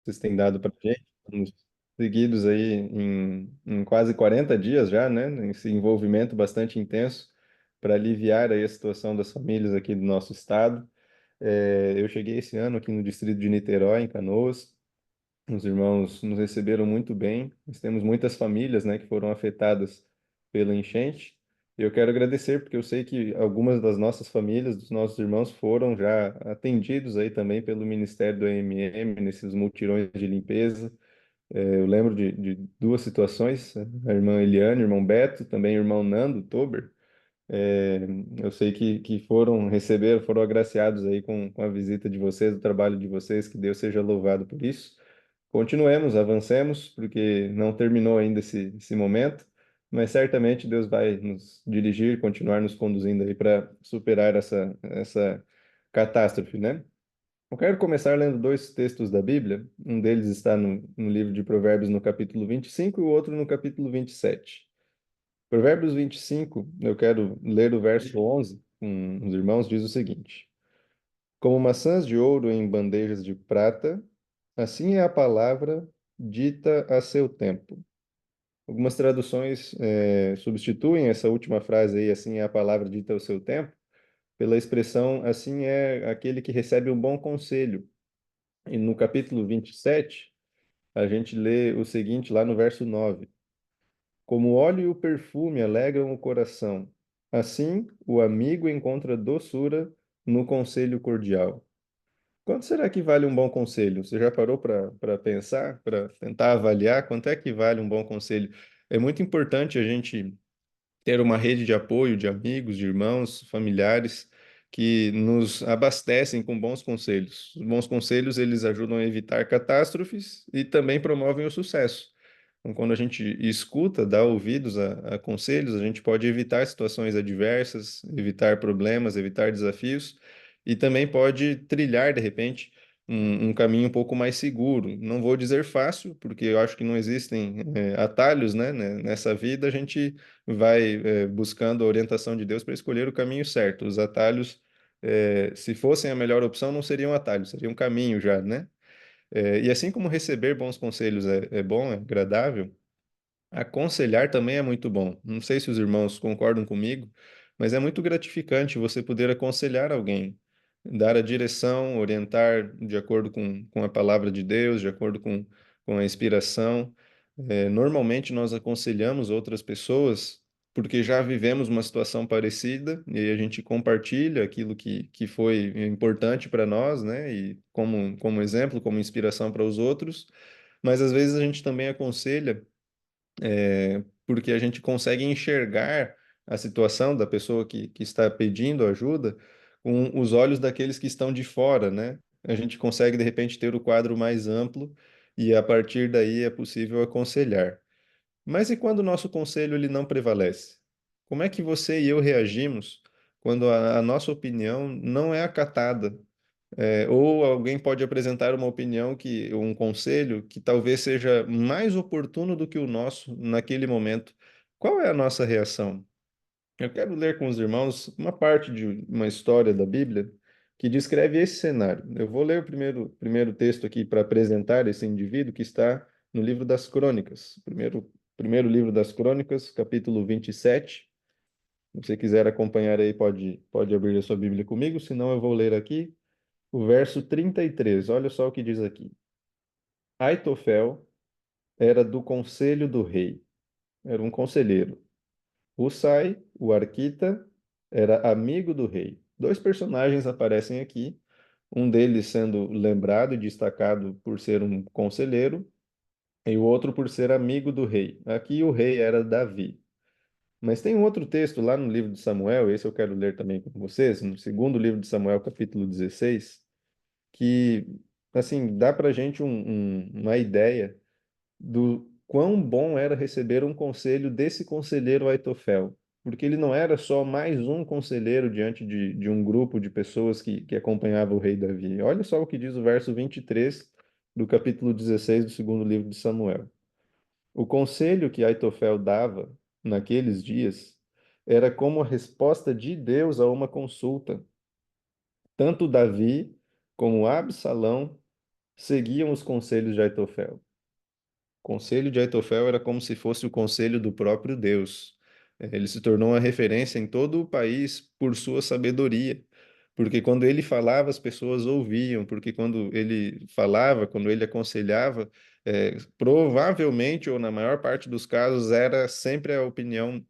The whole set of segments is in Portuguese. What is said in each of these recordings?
vocês têm dado para a gente. Estamos seguidos aí em quase 40 dias já, né? Esse envolvimento bastante intenso para aliviar aí a situação das famílias aqui do nosso estado. Eu cheguei esse ano aqui no distrito de Niterói, em Canoas. Os irmãos nos receberam muito bem. Nós temos muitas famílias, né, que foram afetadas pela enchente. E eu quero agradecer, porque eu sei que algumas das nossas famílias, dos nossos irmãos, foram já atendidos aí também pelo Ministério do AMM, nesses mutirões de limpeza. Eu lembro de duas situações, a irmã Eliane, o irmão Beto, também o irmão Nando Tober. É, eu sei que foram agraciados aí com a visita de vocês, o trabalho de vocês, que Deus seja louvado por isso. Continuemos, avancemos, porque não terminou ainda esse momento, mas certamente Deus vai nos dirigir, continuar nos conduzindo aí para superar essa catástrofe, né? Eu quero começar lendo dois textos da Bíblia. Um deles está no livro de Provérbios, no capítulo 25, e o outro no capítulo 27. Provérbios 25, eu quero ler o verso 11 com os irmãos, diz o seguinte: Como maçãs de ouro em bandejas de prata, assim é a palavra dita a seu tempo. Algumas traduções substituem essa última frase aí, assim é a palavra dita ao seu tempo, pela expressão assim é aquele que recebe um bom conselho. E no capítulo 27, a gente lê o seguinte, lá no verso 9: Como o óleo e o perfume alegram o coração, assim o amigo encontra doçura no conselho cordial. Quanto será que vale um bom conselho? Você já parou para pensar, para tentar avaliar quanto é que vale um bom conselho? É muito importante a gente ter uma rede de apoio de amigos, de irmãos, familiares que nos abastecem com bons conselhos. Os bons conselhos, eles ajudam a evitar catástrofes e também promovem o sucesso. Então, quando a gente escuta, dá ouvidos a conselhos, a gente pode evitar situações adversas, evitar problemas, evitar desafios e também pode trilhar, de repente, um caminho um pouco mais seguro. Não vou dizer fácil, porque eu acho que não existem atalhos, né? Nessa vida a gente vai buscando a orientação de Deus para escolher o caminho certo. Os atalhos, se fossem a melhor opção, não seriam atalhos, seria um caminho já, né? E assim como receber bons conselhos é bom, é agradável, aconselhar também é muito bom. Não sei se os irmãos concordam comigo, mas é muito gratificante você poder aconselhar alguém, dar a direção, orientar de acordo com a palavra de Deus, de acordo com a inspiração. Normalmente nós aconselhamos outras pessoas porque já vivemos uma situação parecida e aí a gente compartilha aquilo que foi importante para nós, né? E como exemplo, como inspiração para os outros. Mas às vezes a gente também aconselha porque a gente consegue enxergar a situação da pessoa que está pedindo ajuda com os olhos daqueles que estão de fora, né? A gente consegue, de repente, ter o quadro mais amplo e, a partir daí, é possível aconselhar. Mas e quando o nosso conselho ele não prevalece? Como é que você e eu reagimos quando a nossa opinião não é acatada? Ou alguém pode apresentar uma opinião um conselho que talvez seja mais oportuno do que o nosso naquele momento. Qual é a nossa reação? Eu quero ler com os irmãos uma parte de uma história da Bíblia que descreve esse cenário. Eu vou ler o primeiro texto aqui para apresentar esse indivíduo que está no livro das Crônicas. Primeiro livro das Crônicas, capítulo 27. Se você quiser acompanhar aí, pode abrir a sua Bíblia comigo, senão eu vou ler aqui o verso 33. Olha só o que diz aqui. Aitofel era do conselho do rei, era um conselheiro. Husai, o arquita, era amigo do rei. Dois personagens aparecem aqui, um deles sendo lembrado e destacado por ser um conselheiro, e o outro por ser amigo do rei. Aqui o rei era Davi. Mas tem um outro texto lá no livro de Samuel, esse eu quero ler também com vocês, no segundo livro de Samuel, capítulo 16, que, assim, dá pra gente uma ideia do quão bom era receber um conselho desse conselheiro Aitofel, porque ele não era só mais um conselheiro diante de um grupo de pessoas que acompanhava o rei Davi. Olha só o que diz o verso 23 do capítulo 16 do segundo livro de Samuel. O conselho que Aitofel dava naqueles dias era como a resposta de Deus a uma consulta. Tanto Davi como Absalão seguiam os conselhos de Aitofel. O conselho de Aitofel era como se fosse o conselho do próprio Deus. Ele se tornou uma referência em todo o país por sua sabedoria, porque quando ele falava, as pessoas ouviam, porque quando ele falava, quando ele aconselhava, provavelmente, ou na maior parte dos casos, era sempre a opinião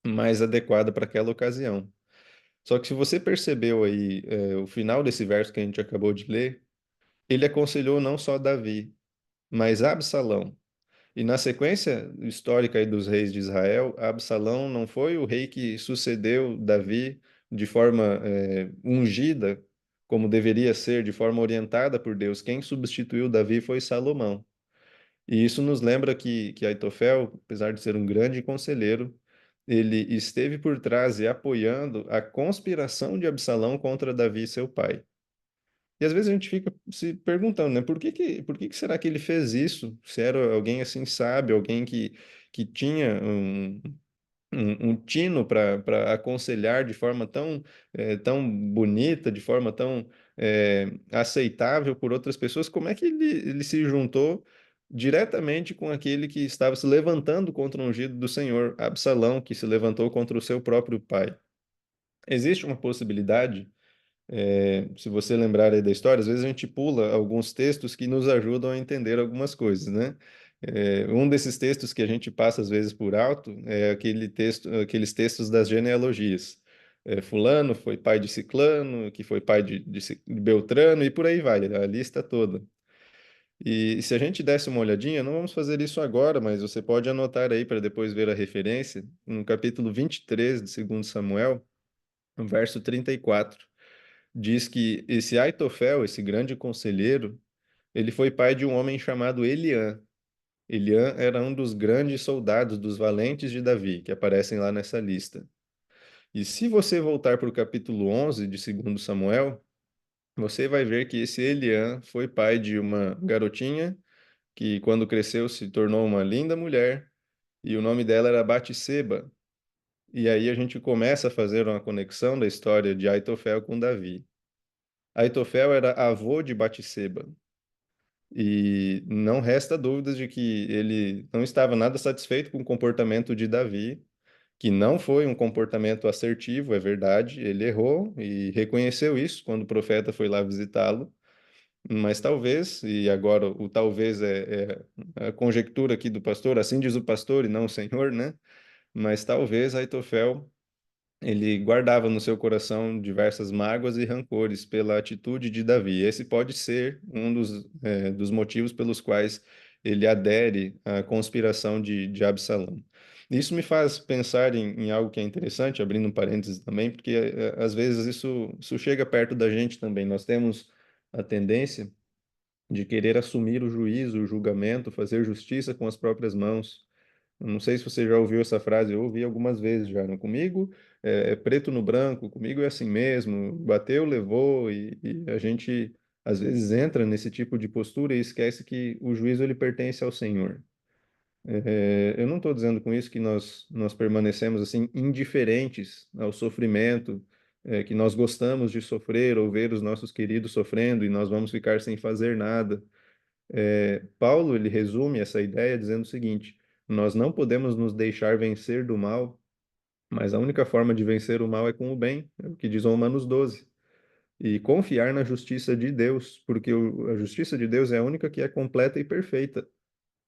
mais adequada para aquela ocasião. Só que se você percebeu aí, o final desse verso que a gente acabou de ler, ele aconselhou não só Davi, mas Absalão. E na sequência histórica aí dos reis de Israel, Absalão não foi o rei que sucedeu Davi de forma ungida, como deveria ser, de forma orientada por Deus. Quem substituiu Davi foi Salomão. E isso nos lembra que Aitofel, apesar de ser um grande conselheiro, ele esteve por trás e apoiando a conspiração de Absalão contra Davi, seu pai. E às vezes a gente fica se perguntando, né, por que que será que ele fez isso? Se era alguém assim sábio, alguém que tinha um tino para aconselhar de forma tão bonita, de forma tão aceitável por outras pessoas, como é que ele se juntou diretamente com aquele que estava se levantando contra o ungido do Senhor, Absalão, que se levantou contra o seu próprio pai? Existe uma possibilidade se você lembrar aí da história, às vezes a gente pula alguns textos que nos ajudam a entender algumas coisas, né? Um desses textos que a gente passa às vezes por alto é aqueles textos das genealogias. Fulano foi pai de Ciclano, que foi pai de Beltrano, e por aí vai, a lista toda. E se a gente desse uma olhadinha, não vamos fazer isso agora, mas você pode anotar aí para depois ver a referência, no capítulo 23 de 2 Samuel, no verso 34 diz que esse Aitofel, esse grande conselheiro, ele foi pai de um homem chamado Eliã. Eliã era um dos grandes soldados dos valentes de Davi, que aparecem lá nessa lista. E se você voltar para o capítulo 11 de 2 Samuel, você vai ver que esse Eliã foi pai de uma garotinha que, quando cresceu, se tornou uma linda mulher, e o nome dela era Batseba. E aí a gente começa a fazer uma conexão da história de Aitofel com Davi. Aitofel era avô de Batseba. E não resta dúvidas de que ele não estava nada satisfeito com o comportamento de Davi, que não foi um comportamento assertivo, é verdade, ele errou e reconheceu isso quando o profeta foi lá visitá-lo, mas talvez, e agora o talvez é a conjectura aqui do pastor, assim diz o pastor e não o Senhor, né? Mas talvez Aitofel ele guardava no seu coração diversas mágoas e rancores pela atitude de Davi. Esse pode ser um dos motivos pelos quais ele adere à conspiração de Absalão. Isso me faz pensar em algo que é interessante, abrindo um parênteses também, porque às vezes isso chega perto da gente também. Nós temos a tendência de querer assumir o juízo, o julgamento, fazer justiça com as próprias mãos. Eu não sei se você já ouviu essa frase, eu ouvi algumas vezes já. Não? Comigo é preto no branco, comigo é assim mesmo, bateu, levou, e a gente às vezes entra nesse tipo de postura e esquece que o juízo ele pertence ao Senhor. Eu não estou dizendo com isso que nós permanecemos assim indiferentes ao sofrimento, que nós gostamos de sofrer ou ver os nossos queridos sofrendo e nós vamos ficar sem fazer nada. Paulo ele resume essa ideia dizendo o seguinte: nós não podemos nos deixar vencer do mal, mas a única forma de vencer o mal é com o bem, é o que diz Romanos 12. E confiar na justiça de Deus, porque a justiça de Deus é a única que é completa e perfeita.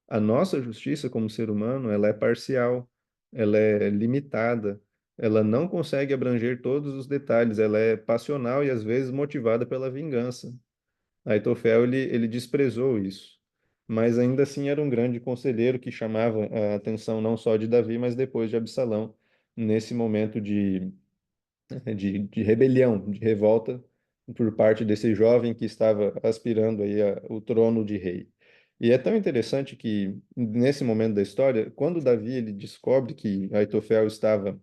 A nossa justiça como ser humano, ela é parcial, ela é limitada, ela não consegue abranger todos os detalhes, ela é passional e às vezes motivada pela vingança. Aitofel ele desprezou isso, mas ainda assim era um grande conselheiro que chamava a atenção não só de Davi, mas depois de Absalão, nesse momento de rebelião, de revolta por parte desse jovem que estava aspirando aí o trono de rei. E é tão interessante que nesse momento da história, quando Davi ele descobre que Aitofel estava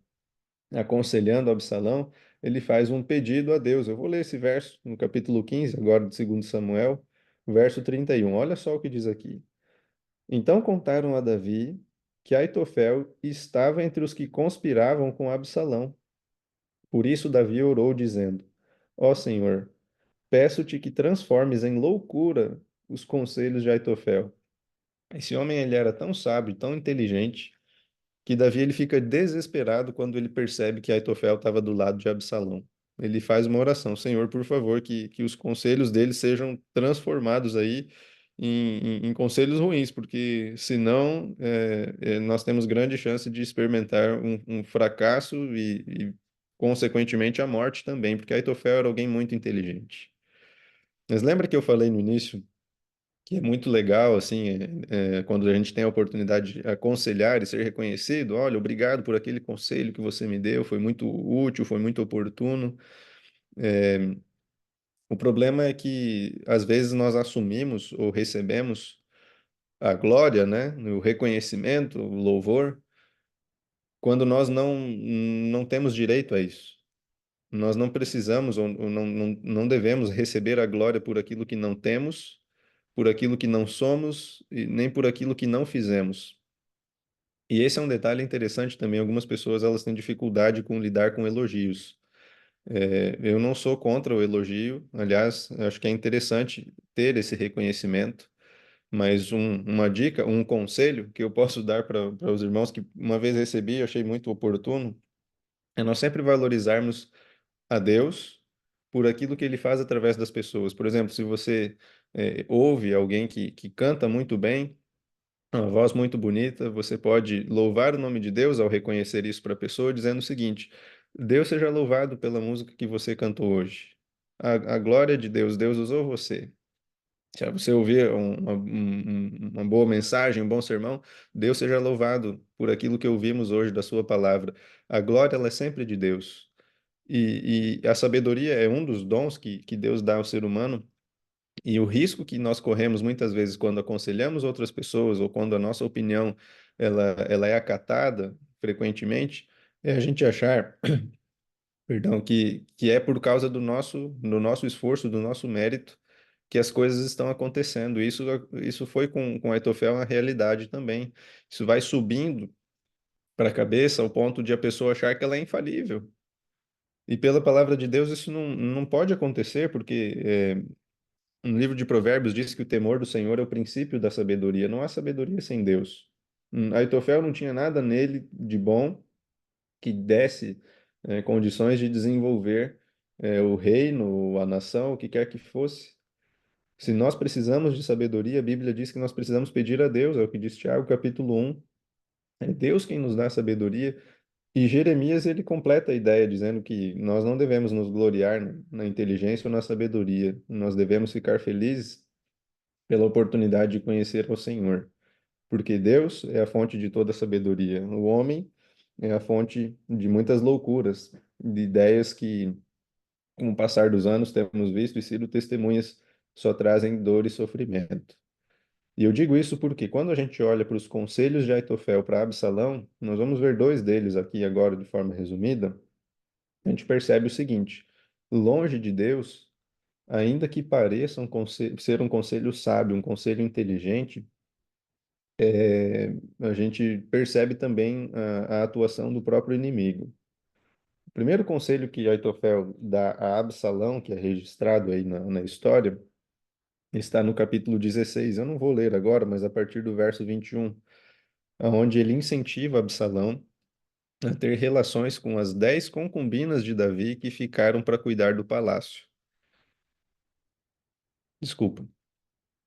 aconselhando Absalão, ele faz um pedido a Deus. Eu vou ler esse verso no capítulo 15, agora de 2 Samuel, verso 31. Olha só o que diz aqui. Então contaram a Davi que Aitofel estava entre os que conspiravam com Absalão. Por isso Davi orou, dizendo: Ó Senhor, peço-te que transformes em loucura os conselhos de Aitofel. Esse homem ele era tão sábio, tão inteligente, que Davi ele fica desesperado quando ele percebe que Aitofel estava do lado de Absalão. Ele faz uma oração, Senhor, por favor, que os conselhos dele sejam transformados aí em conselhos ruins, porque senão nós temos grande chance de experimentar um fracasso consequentemente, a morte também, porque Aitofel era alguém muito inteligente. Mas lembra que eu falei no início que é muito legal, assim, quando a gente tem a oportunidade de aconselhar e ser reconhecido, olha, obrigado por aquele conselho que você me deu, foi muito útil, foi muito oportuno. O problema é que, às vezes, nós assumimos ou recebemos a glória, né, o reconhecimento, o louvor, quando nós não temos direito a isso. Nós não precisamos ou não devemos receber a glória por aquilo que não temos, por aquilo que não somos e nem por aquilo que não fizemos. E esse é um detalhe interessante também. Algumas pessoas elas têm dificuldade com lidar com elogios. Eu não sou contra o elogio. Aliás, eu acho que é interessante ter esse reconhecimento. Mas uma dica, um conselho que eu posso dar para os irmãos que uma vez recebi, e achei muito oportuno, é nós sempre valorizarmos a Deus por aquilo que Ele faz através das pessoas. Por exemplo, se você ouve alguém que canta muito bem, uma voz muito bonita, você pode louvar o nome de Deus ao reconhecer isso para a pessoa, dizendo o seguinte: Deus seja louvado pela música que você cantou hoje. A glória de Deus, Deus usou você. Se você ouvir uma boa mensagem, um bom sermão, Deus seja louvado por aquilo que ouvimos hoje da sua palavra. A glória, ela é sempre de Deus. E a sabedoria é um dos dons que Deus dá ao ser humano. E o risco que nós corremos muitas vezes quando aconselhamos outras pessoas ou quando a nossa opinião ela é acatada frequentemente, é a gente achar, perdão, que é por causa do nosso esforço, do nosso mérito, que as coisas estão acontecendo. Isso foi com Aitofel uma realidade também. Isso vai subindo para a cabeça ao ponto de a pessoa achar que ela é infalível. E pela palavra de Deus isso não pode acontecer, porque no livro de Provérbios diz que o temor do Senhor é o princípio da sabedoria. Não há sabedoria sem Deus. Aitofel não tinha nada nele de bom que desse condições de desenvolver o reino, a nação, o que quer que fosse. Se nós precisamos de sabedoria, a Bíblia diz que nós precisamos pedir a Deus, é o que diz Tiago, capítulo 1. É Deus quem nos dá sabedoria. E Jeremias ele completa a ideia dizendo que nós não devemos nos gloriar na inteligência ou na sabedoria. Nós devemos ficar felizes pela oportunidade de conhecer o Senhor, porque Deus é a fonte de toda sabedoria. O homem é a fonte de muitas loucuras, de ideias que, com o passar dos anos, temos visto e sido testemunhas, só trazem dor e sofrimento. E eu digo isso porque quando a gente olha para os conselhos de Aitofel para Absalão, nós vamos ver dois deles aqui agora de forma resumida. A gente percebe o seguinte: longe de Deus, ainda que pareça ser um conselho sábio, um conselho inteligente, a gente percebe também a atuação do próprio inimigo. O primeiro conselho que Aitofel dá a Absalão, que é registrado aí na história, está no capítulo 16. Eu não vou ler agora, mas a partir do verso 21, onde ele incentiva Absalão a ter relações com as 10 concubinas de Davi que ficaram para cuidar do palácio. Desculpa.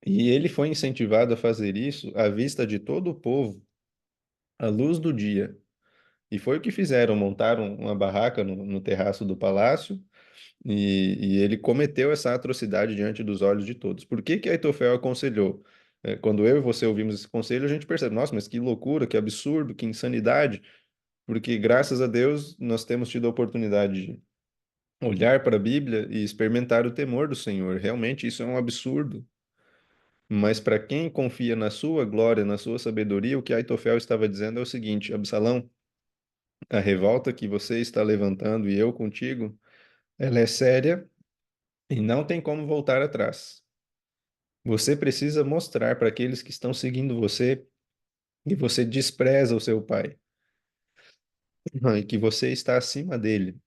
E ele foi incentivado a fazer isso à vista de todo o povo, à luz do dia. E foi o que fizeram, montaram uma barraca no terraço do palácio e ele cometeu essa atrocidade diante dos olhos de todos. Por que que Aitofel aconselhou? Quando eu e você ouvimos esse conselho, a gente percebe, nossa, mas que loucura, que absurdo, que insanidade, porque graças a Deus nós temos tido a oportunidade de olhar para a Bíblia e experimentar o temor do Senhor. Realmente isso é um absurdo. Mas para quem confia na sua glória, na sua sabedoria, o que Aitofel estava dizendo é o seguinte: Absalão, a revolta que você está levantando e eu contigo, ela é séria e não tem como voltar atrás. Você precisa mostrar para aqueles que estão seguindo você que você despreza o seu pai e que você está acima dele.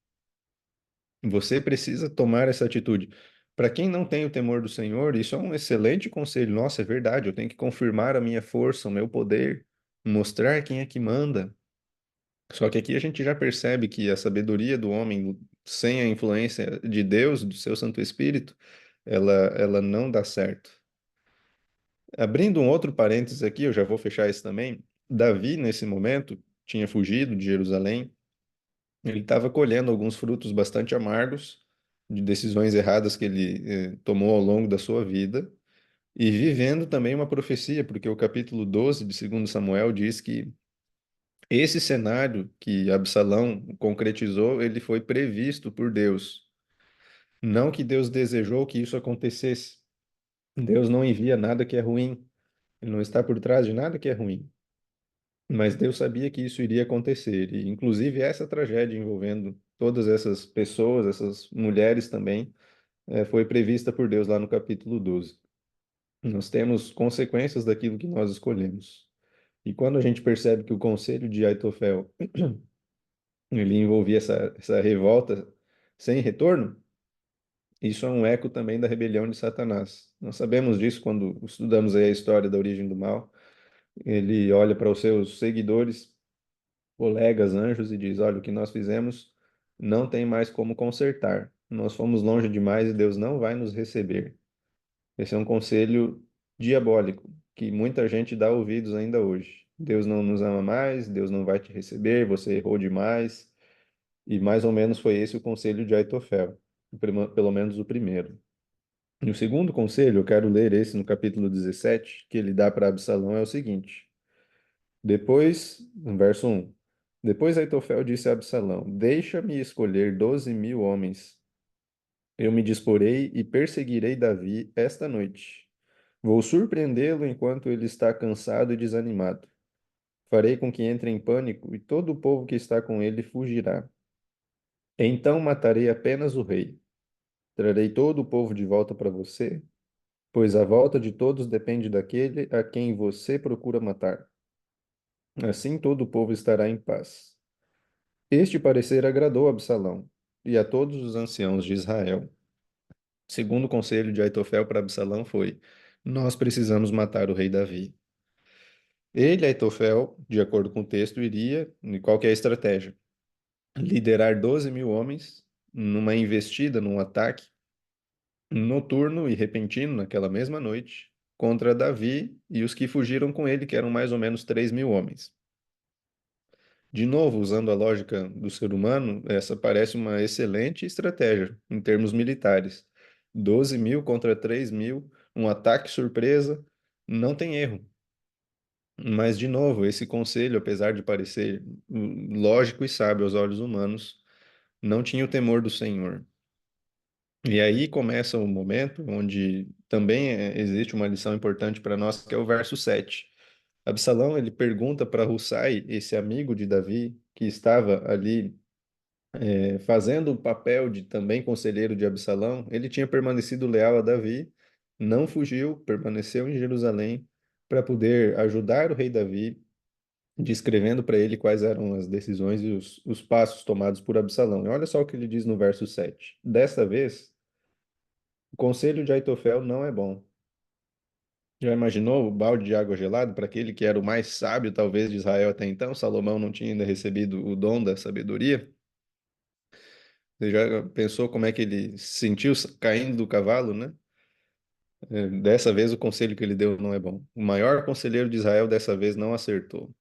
Você precisa tomar essa atitude. Para quem não tem o temor do Senhor, isso é um excelente conselho. Nossa, é verdade, eu tenho que confirmar a minha força, o meu poder, mostrar quem é que manda. Só que aqui a gente já percebe que a sabedoria do homem, sem a influência de Deus, do seu Santo Espírito, ela não dá certo. Abrindo um outro parênteses aqui, eu já vou fechar esse também. Davi, nesse momento, tinha fugido de Jerusalém. Ele estava colhendo alguns frutos bastante amargos de decisões erradas que ele tomou ao longo da sua vida e vivendo também uma profecia, porque o capítulo 12 de 2 Samuel diz que esse cenário que Absalão concretizou, ele foi previsto por Deus. Não que Deus desejou que isso acontecesse. Deus não envia nada que é ruim. Ele não está por trás de nada que é ruim. Mas Deus sabia que isso iria acontecer. E, inclusive, essa tragédia envolvendo todas essas pessoas, essas mulheres também, foi prevista por Deus lá no capítulo 12. Nós temos consequências daquilo que nós escolhemos. E quando a gente percebe que o conselho de Aitofel ele envolvia essa revolta sem retorno, isso é um eco também da rebelião de Satanás. Nós sabemos disso quando estudamos aí a história da origem do mal. Ele olha para os seus seguidores, colegas, anjos, e diz: Olha, o que nós fizemos não tem mais como consertar. Nós fomos longe demais e Deus não vai nos receber. Esse é um conselho diabólico que muita gente dá ouvidos ainda hoje. Deus não nos ama mais, Deus não vai te receber, você errou demais. E mais ou menos foi esse o conselho de Aitofel, pelo menos o primeiro. E o segundo conselho, eu quero ler esse no capítulo 17, que ele dá para Absalão, é o seguinte. No verso 1, depois Aitofel disse a Absalão, deixa-me escolher 12.000 homens. Eu me disporei e perseguirei Davi esta noite. Vou surpreendê-lo enquanto ele está cansado e desanimado. Farei com que entre em pânico e todo o povo que está com ele fugirá. Então matarei apenas o rei. Trarei todo o povo de volta para você, pois a volta de todos depende daquele a quem você procura matar. Assim todo o povo estará em paz. Este parecer agradou a Absalão e a todos os anciãos de Israel. Segundo o conselho de Aitofel para Absalão foi: Nós precisamos matar o rei Davi. Ele, Aitofel, de acordo com o texto, iria, e qual que é a estratégia? Liderar 12.000 homens numa investida, num ataque noturno e repentino naquela mesma noite contra Davi e os que fugiram com ele, que eram mais ou menos 3.000 homens. De novo, usando a lógica do ser humano, essa parece uma excelente estratégia em termos militares. 12.000 contra 3.000, um ataque surpresa, não tem erro. Mas, de novo, esse conselho, apesar de parecer lógico e sábio aos olhos humanos, não tinha o temor do Senhor. E aí começa o momento onde também existe uma lição importante para nós, que é o verso 7. Absalão, ele pergunta para Hussai, esse amigo de Davi, que estava ali fazendo o papel de também conselheiro de Absalão, ele tinha permanecido leal a Davi, não fugiu, permaneceu em Jerusalém para poder ajudar o rei Davi, descrevendo para ele quais eram as decisões e os passos tomados por Absalão. E olha só o que ele diz no verso 7. Desta vez, o conselho de Aitofel não é bom. Já imaginou o balde de água gelada para aquele que era o mais sábio, talvez, de Israel até então? Salomão não tinha ainda recebido o dom da sabedoria. Você já pensou como é que ele se sentiu caindo do cavalo, né? Dessa vez o conselho que ele deu não é bom. O maior conselheiro de Israel dessa vez não acertou.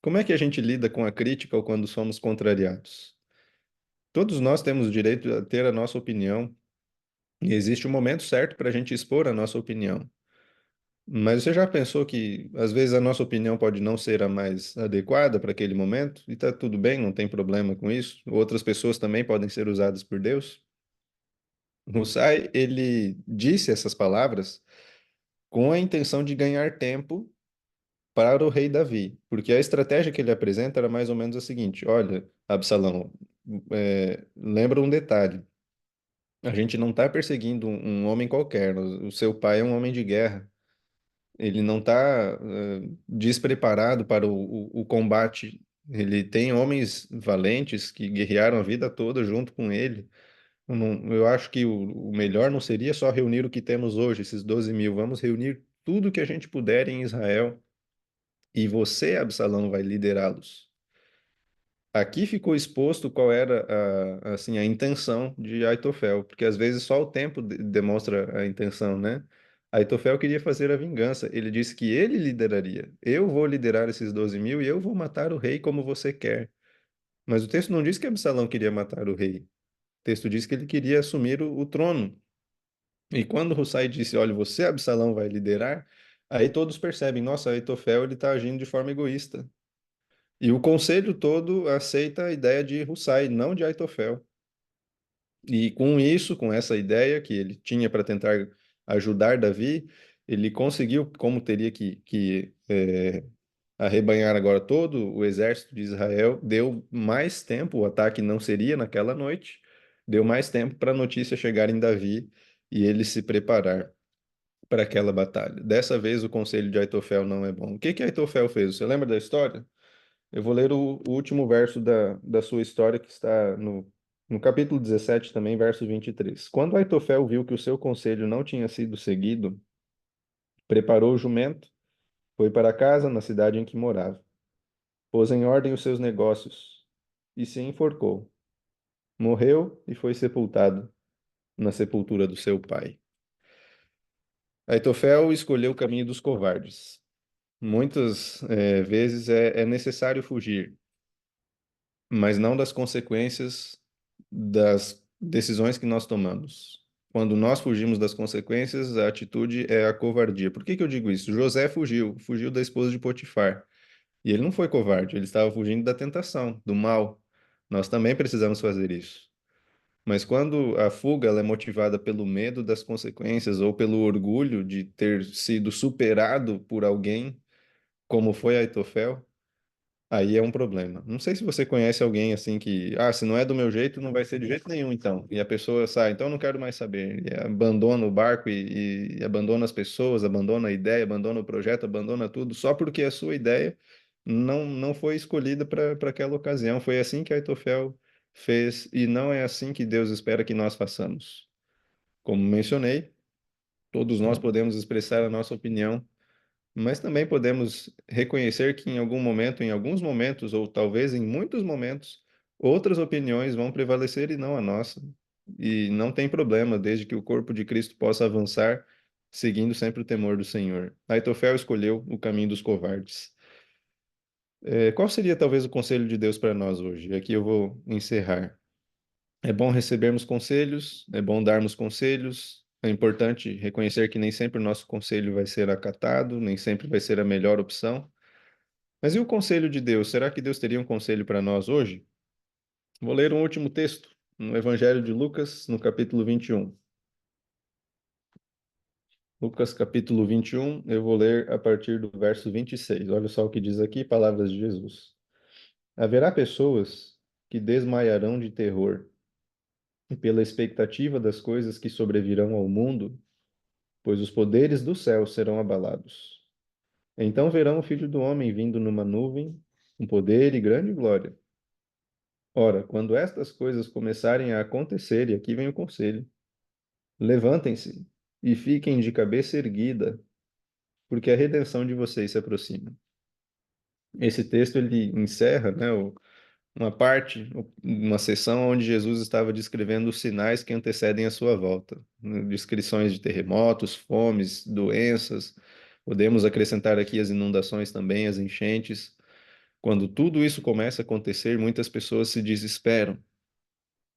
Como é que a gente lida com a crítica ou quando somos contrariados? Todos nós temos o direito a ter a nossa opinião e existe um momento certo para a gente expor a nossa opinião. Mas você já pensou que às vezes a nossa opinião pode não ser a mais adequada para aquele momento? E tá tudo bem, não tem problema com isso. Outras pessoas também podem ser usadas por Deus. Hussai, ele disse essas palavras com a intenção de ganhar tempo para o rei Davi, porque a estratégia que ele apresenta era mais ou menos a seguinte: olha, Absalão, lembra um detalhe. A gente não está perseguindo um homem qualquer. O seu pai é um homem de guerra. Ele não está despreparado para o combate. Ele tem homens valentes que guerrearam a vida toda junto com ele. Eu acho que o melhor não seria só reunir o que temos hoje, esses 12 mil. Vamos reunir tudo que a gente puder em Israel e você, Absalão, vai liderá-los. Aqui ficou exposto qual era assim, a intenção de Aitofel, porque às vezes só o tempo demonstra a intenção, né? Aitofel queria fazer a vingança. Ele disse que ele lideraria. Eu vou liderar esses 12 mil e eu vou matar o rei como você quer. Mas o texto não diz que Absalão queria matar o rei. O texto diz que ele queria assumir o trono. E quando Hussai disse, olha, você, Absalão, vai liderar, aí todos percebem, nossa, Aitofel ele está agindo de forma egoísta. E o conselho todo aceita a ideia de Hussai, não de Aitofel. E com isso, com essa ideia que ele tinha para tentar ajudar Davi, ele conseguiu, como teria que arrebanhar agora todo o exército de Israel, deu mais tempo, o ataque não seria naquela noite, deu mais tempo para a notícia chegar em Davi e ele se preparar para aquela batalha. Dessa vez o conselho de Aitofel não é bom. O que que Aitofel fez? Você lembra da história? Eu vou ler o último verso da sua história, que está no capítulo 17 também, verso 23. Quando Aitofel viu que o seu conselho não tinha sido seguido, preparou o jumento, foi para casa na cidade em que morava, pôs em ordem os seus negócios e se enforcou. Morreu e foi sepultado na sepultura do seu pai. Aitofel escolheu o caminho dos covardes. Muitas vezes é necessário fugir, mas não das consequências das decisões que nós tomamos. Quando nós fugimos das consequências, a atitude é a covardia. Por que que eu digo isso? José fugiu da esposa de Potifar. E ele não foi covarde, ele estava fugindo da tentação, do mal. Nós também precisamos fazer isso. Mas quando a fuga ela é motivada pelo medo das consequências ou pelo orgulho de ter sido superado por alguém, como foi Aitofel, aí é um problema. Não sei se você conhece alguém assim que, se não é do meu jeito, não vai ser de jeito nenhum, então. E a pessoa sai, então eu não quero mais saber. E abandona o barco e abandona as pessoas, abandona a ideia, abandona o projeto, abandona tudo, só porque a sua ideia não foi escolhida para aquela ocasião. Foi assim que Aitofel fez, e não é assim que Deus espera que nós façamos. Como mencionei, todos nós podemos expressar a nossa opinião, mas também podemos reconhecer que em algum momento, em alguns momentos, ou talvez em muitos momentos, outras opiniões vão prevalecer e não a nossa. E não tem problema, desde que o corpo de Cristo possa avançar, seguindo sempre o temor do Senhor. Aitofel escolheu o caminho dos covardes. Qual seria talvez o conselho de Deus para nós hoje? Aqui eu vou encerrar. É bom recebermos conselhos, é bom darmos conselhos. É importante reconhecer que nem sempre o nosso conselho vai ser acatado, nem sempre vai ser a melhor opção. Mas e o conselho de Deus? Será que Deus teria um conselho para nós hoje? Vou ler um último texto, no Evangelho de Lucas, no capítulo 21. Lucas, capítulo 21, eu vou ler a partir do verso 26. Olha só o que diz aqui, palavras de Jesus. Haverá pessoas que desmaiarão de terror e pela expectativa das coisas que sobrevirão ao mundo, pois os poderes do céu serão abalados. Então verão o Filho do Homem vindo numa nuvem, com poder e grande glória. Ora, quando estas coisas começarem a acontecer, e aqui vem o conselho, levantem-se e fiquem de cabeça erguida, porque a redenção de vocês se aproxima. Esse texto ele encerra, né, uma parte, uma sessão onde Jesus estava descrevendo os sinais que antecedem a sua volta, né, descrições de terremotos, fomes, doenças. Podemos acrescentar aqui as inundações também, as enchentes. Quando tudo isso começa a acontecer, muitas pessoas se desesperam.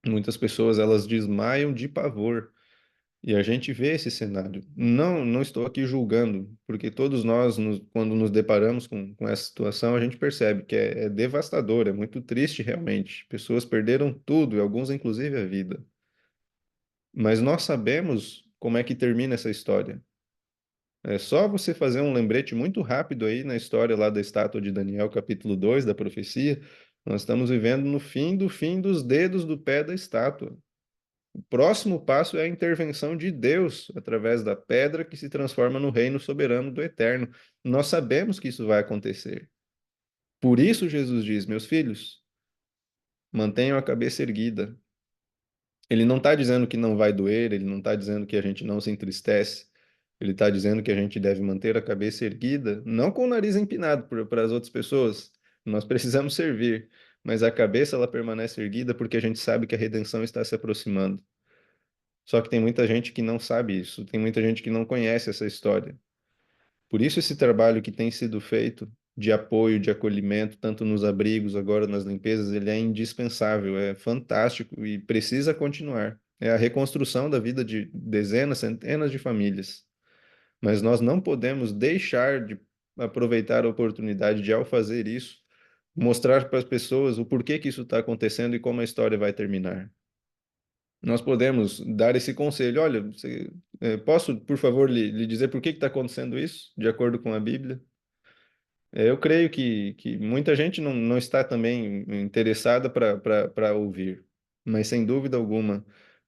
Muitas pessoas elas desmaiam de pavor. E a gente vê esse cenário. Não estou aqui julgando, porque todos nós, quando nos deparamos com essa situação, a gente percebe que é devastador, é muito triste realmente. Pessoas perderam tudo, e alguns inclusive a vida. Mas nós sabemos como é que termina essa história. É só você fazer um lembrete muito rápido aí na história lá da estátua de Daniel, capítulo 2 da profecia. Nós estamos vivendo no fim dos dedos do pé da estátua. O próximo passo é a intervenção de Deus através da pedra que se transforma no reino soberano do eterno. Nós sabemos que isso vai acontecer. Por isso Jesus diz: meus filhos, mantenham a cabeça erguida, Ele não está dizendo que não vai doer, ele não está dizendo que a gente não se entristece, ele está dizendo que a gente deve manter a cabeça erguida, não com o nariz empinado para as outras pessoas. Nós precisamos servir, mas a cabeça ela permanece erguida porque a gente sabe que a redenção está se aproximando. Só que tem muita gente que não sabe isso, tem muita gente que não conhece essa história. Por isso esse trabalho que tem sido feito de apoio, de acolhimento, tanto nos abrigos, agora nas limpezas, ele é indispensável, é fantástico e precisa continuar. É a reconstrução da vida de dezenas, centenas de famílias. Mas nós não podemos deixar de aproveitar a oportunidade de, ao fazer isso, mostrar para as pessoas o porquê que isso está acontecendo e como a história vai terminar. Nós podemos dar esse conselho. Olha, posso, por favor, lhe dizer por que está acontecendo isso, de acordo com a Bíblia? Eu creio que muita gente não está também interessada para ouvir, mas sem dúvida alguma,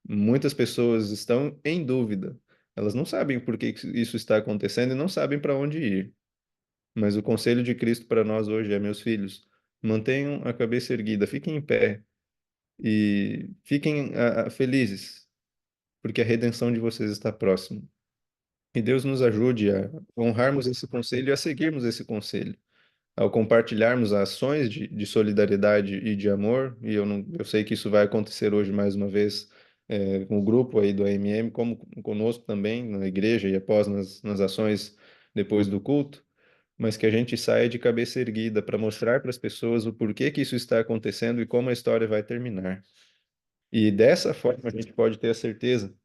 muitas pessoas estão em dúvida. Elas não sabem por que que isso está acontecendo e não sabem para onde ir. Mas o conselho de Cristo para nós hoje é, meus filhos, mantenham a cabeça erguida, fiquem em pé e fiquem felizes, porque a redenção de vocês está próxima. Que Deus nos ajude a honrarmos esse conselho e a seguirmos esse conselho. Ao compartilharmos ações de solidariedade e de amor, e eu sei que isso vai acontecer hoje mais uma vez com o grupo aí do AMM, como conosco também, na igreja e após nas ações depois do culto, mas que a gente saia de cabeça erguida para mostrar para as pessoas o porquê que isso está acontecendo e como a história vai terminar. E dessa forma a gente pode ter a certeza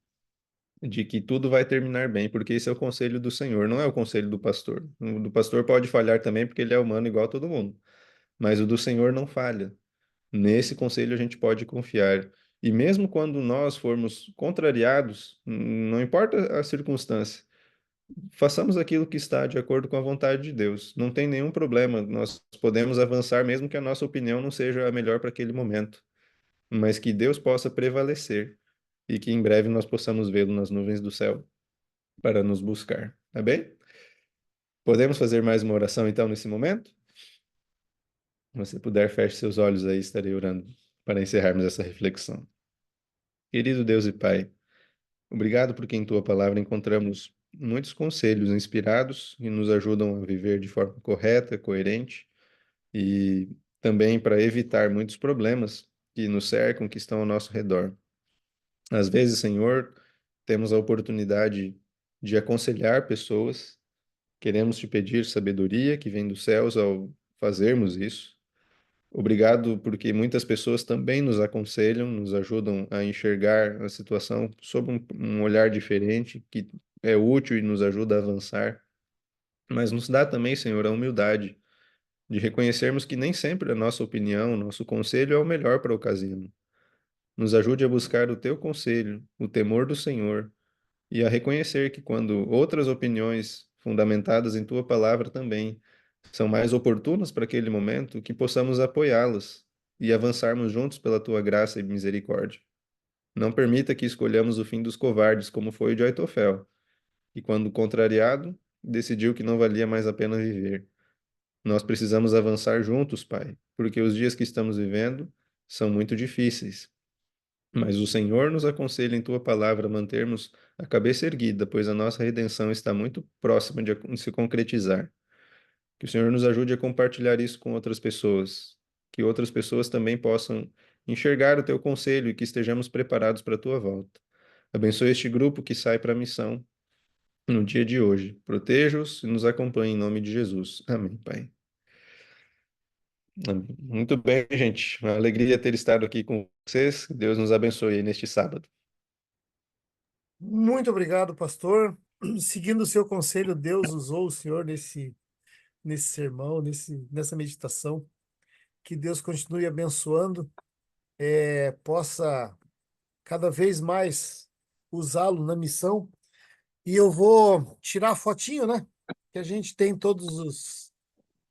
de que tudo vai terminar bem, porque esse é o conselho do Senhor, não é o conselho do pastor. O do pastor pode falhar também, porque ele é humano igual a todo mundo, mas o do Senhor não falha. Nesse conselho a gente pode confiar. E mesmo quando nós formos contrariados, não importa a circunstância, façamos aquilo que está de acordo com a vontade de Deus. Não tem nenhum problema, nós podemos avançar mesmo que a nossa opinião não seja a melhor para aquele momento, mas que Deus possa prevalecer e que em breve nós possamos vê-lo nas nuvens do céu para nos buscar. Tá bem? Podemos fazer mais uma oração então nesse momento? Se você puder, feche seus olhos aí, estarei orando para encerrarmos essa reflexão. Querido Deus e Pai, obrigado porque em tua palavra encontramos muitos conselhos inspirados e nos ajudam a viver de forma correta, coerente e também para evitar muitos problemas que nos cercam, que estão ao nosso redor. Às vezes, Senhor, temos a oportunidade de aconselhar pessoas. Queremos te pedir sabedoria que vem dos céus ao fazermos isso. Obrigado porque muitas pessoas também nos aconselham, nos ajudam a enxergar a situação sob um olhar diferente, que é útil e nos ajuda a avançar. Mas nos dá também, Senhor, a humildade de reconhecermos que nem sempre a nossa opinião, o nosso conselho é o melhor para a ocasião. Nos ajude a buscar o teu conselho, o temor do Senhor e a reconhecer que quando outras opiniões fundamentadas em tua palavra também são mais oportunas para aquele momento, que possamos apoiá-las e avançarmos juntos pela tua graça e misericórdia. Não permita que escolhamos o fim dos covardes, como foi o de Aitofel, que quando contrariado, decidiu que não valia mais a pena viver. Nós precisamos avançar juntos, Pai, porque os dias que estamos vivendo são muito difíceis. Mas o Senhor nos aconselha em tua palavra a mantermos a cabeça erguida, pois a nossa redenção está muito próxima de se concretizar. Que o Senhor nos ajude a compartilhar isso com outras pessoas, que outras pessoas também possam enxergar o teu conselho e que estejamos preparados para a tua volta. Abençoe este grupo que sai para a missão no dia de hoje. Proteja-os e nos acompanhe em nome de Jesus. Amém, Pai. Amém. Muito bem, gente. Uma alegria ter estado aqui com vocês. Deus nos abençoe aí neste sábado. Muito obrigado, pastor. Seguindo o seu conselho, Deus usou o senhor nesse sermão, nessa meditação. Que Deus continue abençoando, possa cada vez mais usá-lo na missão. E eu vou tirar a fotinho, né? Que a gente tem todos